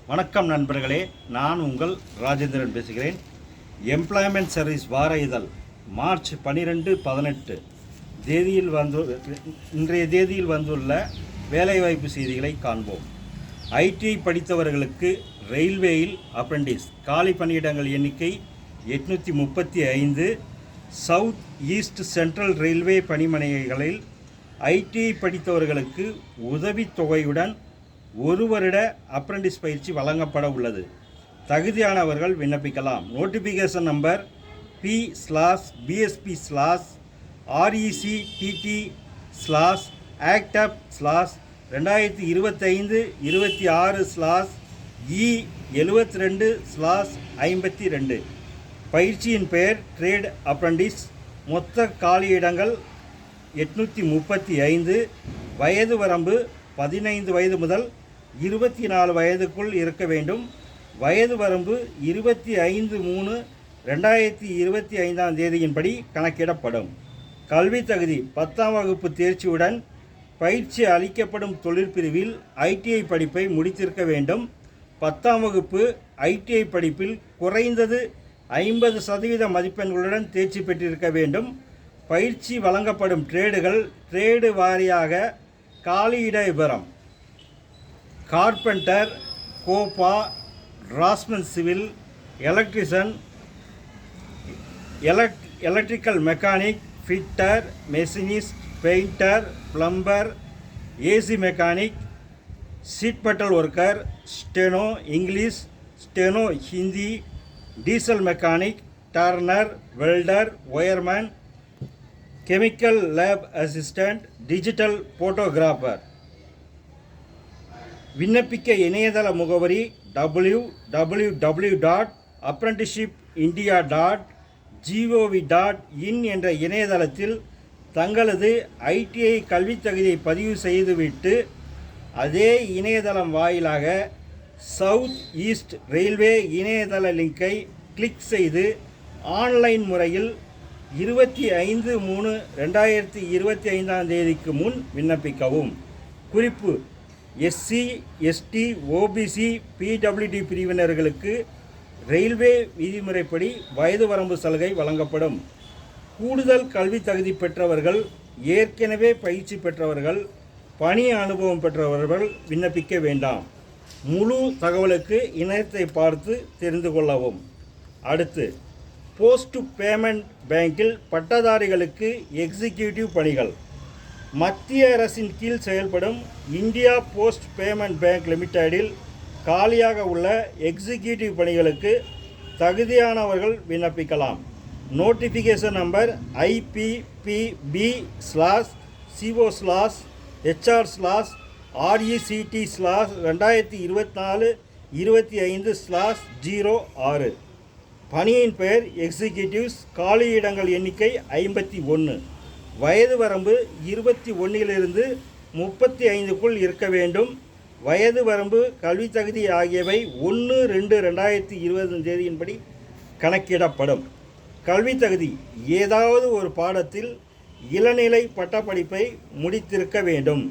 வணக்கம் நண்பர்களே, நான் உங்கள் ராஜேந்திரன் பேசுகிறேன். எம்ப்ளாய்மெண்ட் சர்வீஸ் வார இதழ் மார்ச் 12-18 இன்றைய தேதியில் வந்துள்ள வேலைவாய்ப்பு செய்திகளை காண்போம். ஐடிஐ படித்தவர்களுக்கு ரயில்வேயில் அப்ரெண்டிஸ் காலி பணியிடங்கள் எண்ணிக்கை 835. சவுத் ஈஸ்ட் சென்ட்ரல் ரயில்வே பணிமனைகளில் ஐடிஐ படித்தவர்களுக்கு உதவித்தொகையுடன் 1 வருட அப்ரெண்டிஸ் பயிற்சி வழங்கப்பட உள்ளது. தகுதியானவர்கள் விண்ணப்பிக்கலாம். Notification number P/BSP/REC/ACT/2025/E72/52. பயிற்சியின் பெயர் ட்ரேட் அப்ரெண்டிஸ். மொத்த காலியிடங்கள் 835. வயது வரம்பு 15 வயது முதல் 24 வயதுக்குள் இருக்க வேண்டும். வயது வரம்பு 25/3/2025 படி கணக்கிடப்படும். கல்வி தகுதி 10ஆம் வகுப்பு தேர்ச்சியுடன் பயிற்சி அளிக்கப்படும் தொழிற்பிரிவில் ஐடிஐ படிப்பை முடித்திருக்க வேண்டும். 10ஆம் வகுப்பு ஐடிஐ படிப்பில் குறைந்தது 50% மதிப்பெண்களுடன் தேர்ச்சி பெற்றிருக்க வேண்டும். பயிற்சி வழங்கப்படும் ட்ரேடுகள் ட்ரேடு வாரியாக காலியிட விவரம்: carpenter, COPA, draughtsman civil, electrician, electrical mechanic, fitter, machinist, painter, plumber, AC mechanic, sheet metal worker, steno English, steno Hindi, diesel mechanic, turner, welder, wireman, chemical lab assistant, digital photographer. விண்ணப்பிக்க இணையதள முகவரி www.apprenticeshipindia.gov.in என்ற இணையதளத்தில் தங்களது ITI கல்வித் தகுதியை பதிவு செய்துவிட்டு அதே இணையதளம் வாயிலாக சவுத் ஈஸ்ட் ரயில்வே இணையதள லிங்கை கிளிக் செய்து ஆன்லைன் முறையில் 25/3/2025 முன் விண்ணப்பிக்கவும். குறிப்பு: எஸ்சி, எஸ்டி, ஓபிசி, பிடபிள்யூடி பிரிவினர்களுக்கு ரயில்வே விதிமுறைப்படி வயது வரம்பு சலுகை வழங்கப்படும். கூடுதல் கல்வி தகுதி பெற்றவர்கள், ஏற்கனவே பயிற்சி பெற்றவர்கள், பணி அனுபவம் பெற்றவர்கள் விண்ணப்பிக்க வேண்டாம். முழு தகவலுக்கு இணையத்தை பார்த்து தெரிந்து கொள்ளவும். அடுத்து, போஸ்ட் பேமெண்ட் பேங்கில் பட்டதாரிகளுக்கு எக்ஸிக்யூட்டிவ் பணிகள். மத்திய அரசின் கீழ் செயல்படும் இந்தியா போஸ்ட் பேமெண்ட் பேங்க் லிமிடெடில் காலியாக உள்ள எக்ஸிக்யூட்டிவ் பணிகளுக்கு தகுதியானவர்கள் விண்ணப்பிக்கலாம். Notification number IPPB/COS/HR/2024/25/06. பணியின் பெயர் எக்ஸிக்யூட்டிவ்ஸ். காலியிடங்கள் எண்ணிக்கை 51. வயது வரம்பு 21 - 35க்குள் இருக்க வேண்டும். வயது வரம்பு, கல்வி தகுதி ஆகியவை 1/2/2020 படி கணக்கிடப்படும். கல்வி தகுதி: ஏதாவது ஒரு பாடத்தில் இளநிலை பட்டப்படிப்பை முடித்திருக்க வேண்டும்.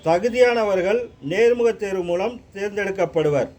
தகுதியானவர்கள் நேர்முகத் தேர்வு மூலம் தேர்ந்தெடுக்கப்படுவர்.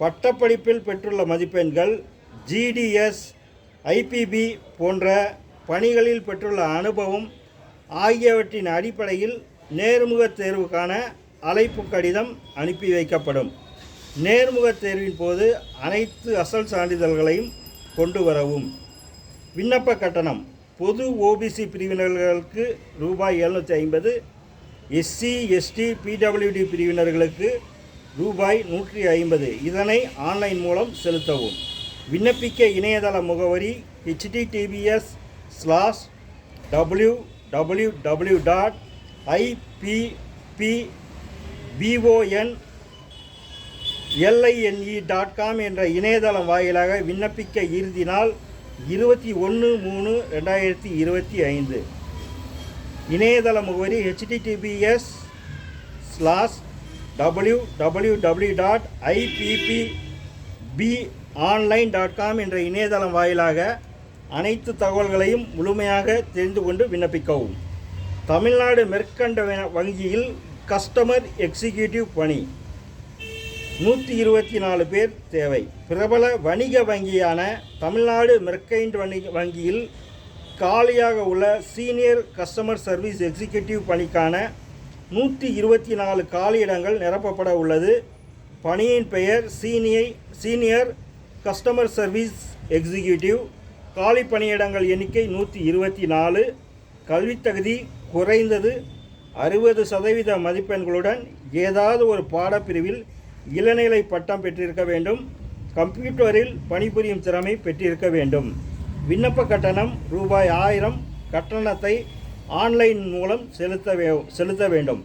பட்டப்படிப்பில் பெற்றுள்ள மதிப்பெண்கள், GDS, IPB போன்ற பணிகளில் பெற்றுள்ள அனுபவம் ஆகியவற்றின் அடிப்படையில் நேர்முகத் தேர்வுக்கான அழைப்பு கடிதம் அனுப்பி வைக்கப்படும். நேர்முகத் தேர்வின் போது அனைத்து அசல் சான்றிதழ்களையும் கொண்டு வரவும். விண்ணப்ப கட்டணம்: பொது ஓபிசி பிரிவினர்களுக்கு ரூபாய் 750, எஸ்சி, எஸ்டி, பிடபிள்யூடி பிரிவினர்களுக்கு ரூபாய் 150. இதனை ஆன்லைன் மூலம் செலுத்தவும். விண்ணப்பிக்க இணையதள முகவரி https://www.ippbonline.com என்ற இணையதளம் வாயிலாக விண்ணப்பிக்க இறுதி நாள் 21/3/2025. இணையதள முகவரி https://www.ippbonline.com என்ற இணையதளம் வாயிலாக அனைத்து தகவல்களையும் முழுமையாக தெரிந்து கொண்டு விண்ணப்பிக்கவும். தமிழ்நாடு மெர்க்கண்ட வங்கியில் கஸ்டமர் எக்ஸிக்யூட்டிவ் பணி. 124 பேர் தேவை. பிரபல வணிக வங்கியான தமிழ்நாடு மெர்க்கைண்ட் வங்கியில் காலியாக உள்ள சீனியர் கஸ்டமர் சர்வீஸ் எக்ஸிக்யூட்டிவ் பணிக்கான 124 காலியிடங்கள் நிரப்பப்பட உள்ளது. பணியின் பெயர் சீனியர் கஸ்டமர் சர்வீஸ் எக்ஸிக்யூட்டிவ். காலி பணியிடங்கள் எண்ணிக்கை 124. கல்வித் தகுதி குறைந்தது 60% மதிப்பெண்களுடன் ஏதாவது ஒரு பாடப்பிரிவில் இளநிலை பட்டம் பெற்றிருக்க வேண்டும். கம்ப்யூட்டரில் பணிபுரியும் திறமை பெற்றிருக்க வேண்டும். விண்ணப்ப கட்டணம் ரூபாய் 1000. கட்டணத்தை ஆன்லைன் மூலம் செலுத்த வேண்டும்.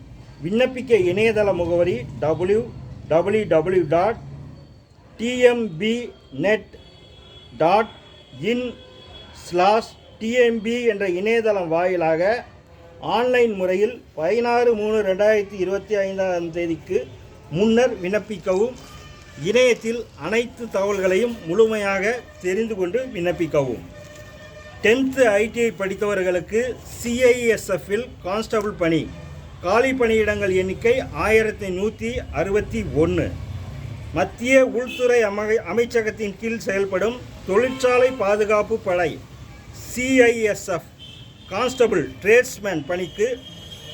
விண்ணப்பிக்க இணையதள முகவரி www.tmbnet.in/tmb என்ற இணையதளம் வாயிலாக ஆன்லைன் முறையில் 16/3/2025 முன்னர் விண்ணப்பிக்கவும். இணையத்தில் அனைத்து தகவல்களையும் முழுமையாக தெரிந்து கொண்டு விண்ணப்பிக்கவும். 10th ITI படித்தவர்களுக்கு CISFல் கான்ஸ்டபிள் பணி. காலி பணியிடங்கள் எண்ணிக்கை 1161. மத்திய உள்துறை அமைச்சகத்தின் கீழ் செயல்படும் தொழிற்சாலை பாதுகாப்பு படை CISF கான்ஸ்டபிள் ட்ரேட்ஸ்மேன் பணிக்கு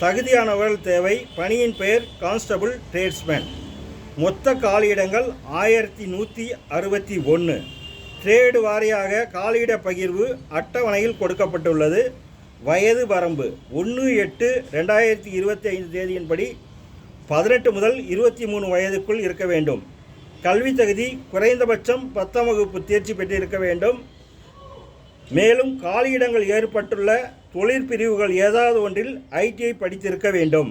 தகுதியானவர்கள் தேவை. பணியின் பெயர் கான்ஸ்டபிள் ட்ரேட்ஸ்மேன். மொத்த காலியிடங்கள் 1161. ட்ரேடு வாரியாக காலியிட பகிர்வு அட்டவணையில் கொடுக்கப்பட்டுள்ளது. வயது வரம்பு 1/8/2025 தேதியின்படி 18 முதல் 23 வயதுக்குள் இருக்க வேண்டும். கல்வி தகுதி குறைந்தபட்சம் 10ஆம் வகுப்பு தேர்ச்சி பெற்றிருக்க வேண்டும். மேலும் காலியிடங்கள் ஏற்பட்டுள்ள தொழிற்பிரிவுகள் ஏதாவது ஒன்றில் ITI படித்திருக்க வேண்டும்.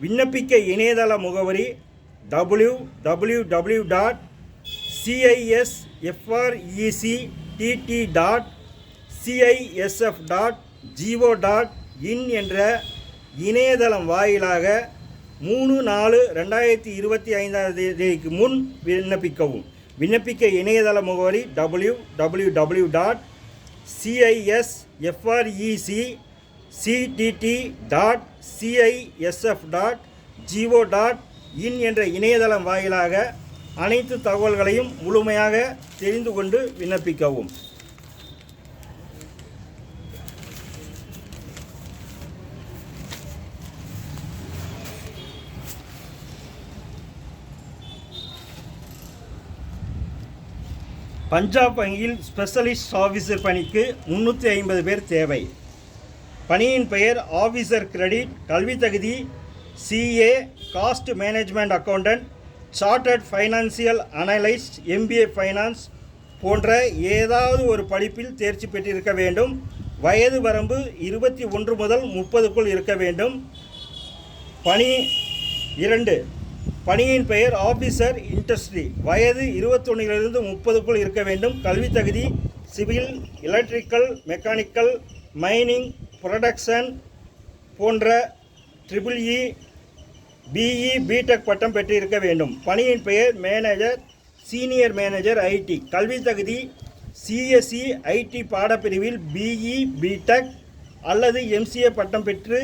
விண்ணப்பிக்க இணையதள முகவரி www.CISFRECTT.CISF.go.in என்ற இணையதளம் வாயிலாக 3/4/2025 முன் விண்ணப்பிக்கவும். விண்ணப்பிக்க இணையதள முகவரி www.CISFRECTT.CISF.go.in என்ற இணையதளம் வாயிலாக அனைத்து தகவல்களையும் முழுமையாக தெரிந்து கொண்டு விண்ணப்பிக்கவும். பஞ்சாப் வங்கியில் ஸ்பெஷலிஸ்ட் ஆஃபீஸர் பணிக்கு 350 பேர் தேவை. பணியின் பெயர் ஆஃபீஸர் கிரெடிட். கல்வி தகுதி CA, cost management accountant, chartered financial analyst, MBA finance போன்ற ஏதாவது ஒரு படிப்பில் தேர்ச்சி பெற்றிருக்க வேண்டும். வயது வரம்பு 21 முதல் 30க்குள் இருக்க வேண்டும். பணி 2. பணியின் பெயர் ஆஃபீஸர் இண்டஸ்ட்ரி. வயது 21லிருந்து 30க்குள் இருக்க வேண்டும். கல்வி தகுதி civil, electrical, mechanical, mining, production போன்ற EEE, BE, BTech பட்டம் பெற்றிருக்க வேண்டும். பணியின் பெயர் மேனேஜர், சீனியர் மேனேஜர் IT. கல்வி தகுதி CSE IT பாடப்பிரிவில் BE, BTech அல்லது MCA பட்டம் பெற்று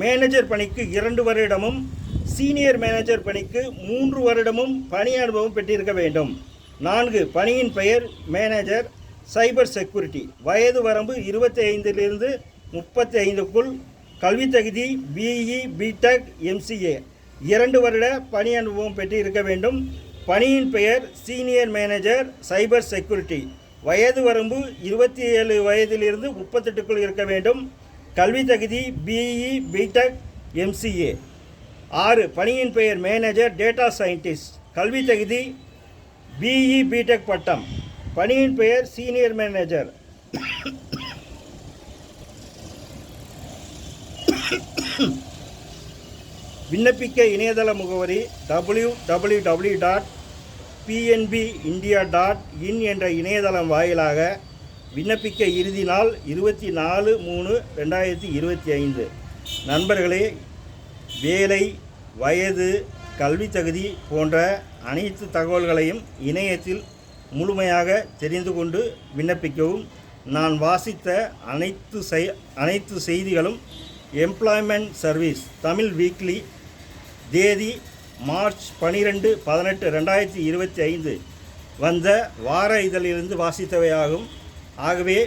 மேனேஜர் பணிக்கு 2 வருடமும் சீனியர் மேனேஜர் பணிக்கு 3 வருடமும் பணி அனுபவம் பெற்றிருக்க வேண்டும். 4. பணியின் பெயர் மேனேஜர் சைபர் செக்யூரிட்டி. வயது வரம்பு 25லிருந்து 35க்குள். கல்வி தகுதி BE, BTech, MCA 2 வருட பணி அனுபவம் பெற்றிருக்க வேண்டும். பணியின் பெயர் சீனியர் மேனேஜர் சைபர் செக்யூரிட்டி. வயது வரம்பு 27 வயதிலிருந்து 38க்குள் இருக்க வேண்டும். கல்வி தகுதி BE, BTech, MCA. 6. பணியின் பெயர் மேனேஜர் டேட்டா சயின்டிஸ்ட். கல்வி தகுதி BE, BTech பட்டம். பணியின் பெயர் சீனியர் மேனேஜர். விண்ணப்பிக்க இணையதள முகவரி www.pnbindia.in என்ற இணையதளம் வாயிலாக விண்ணப்பிக்க இறுதி நாள் 24/3/2025. நண்பர்களே, வேலை, வயது, கல்வி தகுதி போன்ற அனைத்து தகவல்களையும் இணையத்தில் முழுமையாக தெரிந்து கொண்டு விண்ணப்பிக்கவும். நான் வாசித்த அனைத்து செய்திகளும் எம்ப்ளாய்மெண்ட் சர்வீஸ் தமிழ் வீக்லி தேதி மார்ச் 12, 18, 2025 வந்த வார இதழிலிருந்து வாசித்தவையாகும். ஆகவே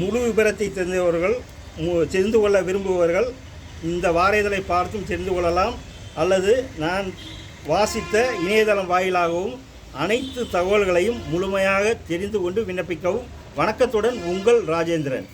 முழு விபரத்தை தெரிந்து கொள்ள விரும்புபவர்கள் இந்த வார இதழை பார்த்தும் தெரிந்து கொள்ளலாம், அல்லது நான் வாசித்த இணையதளம் வாயிலாகவும் அனைத்து தகவல்களையும் முழுமையாக தெரிந்து கொண்டு விண்ணப்பிக்கவும். வணக்கத்துடன் உங்கள் ராஜேந்திரன்.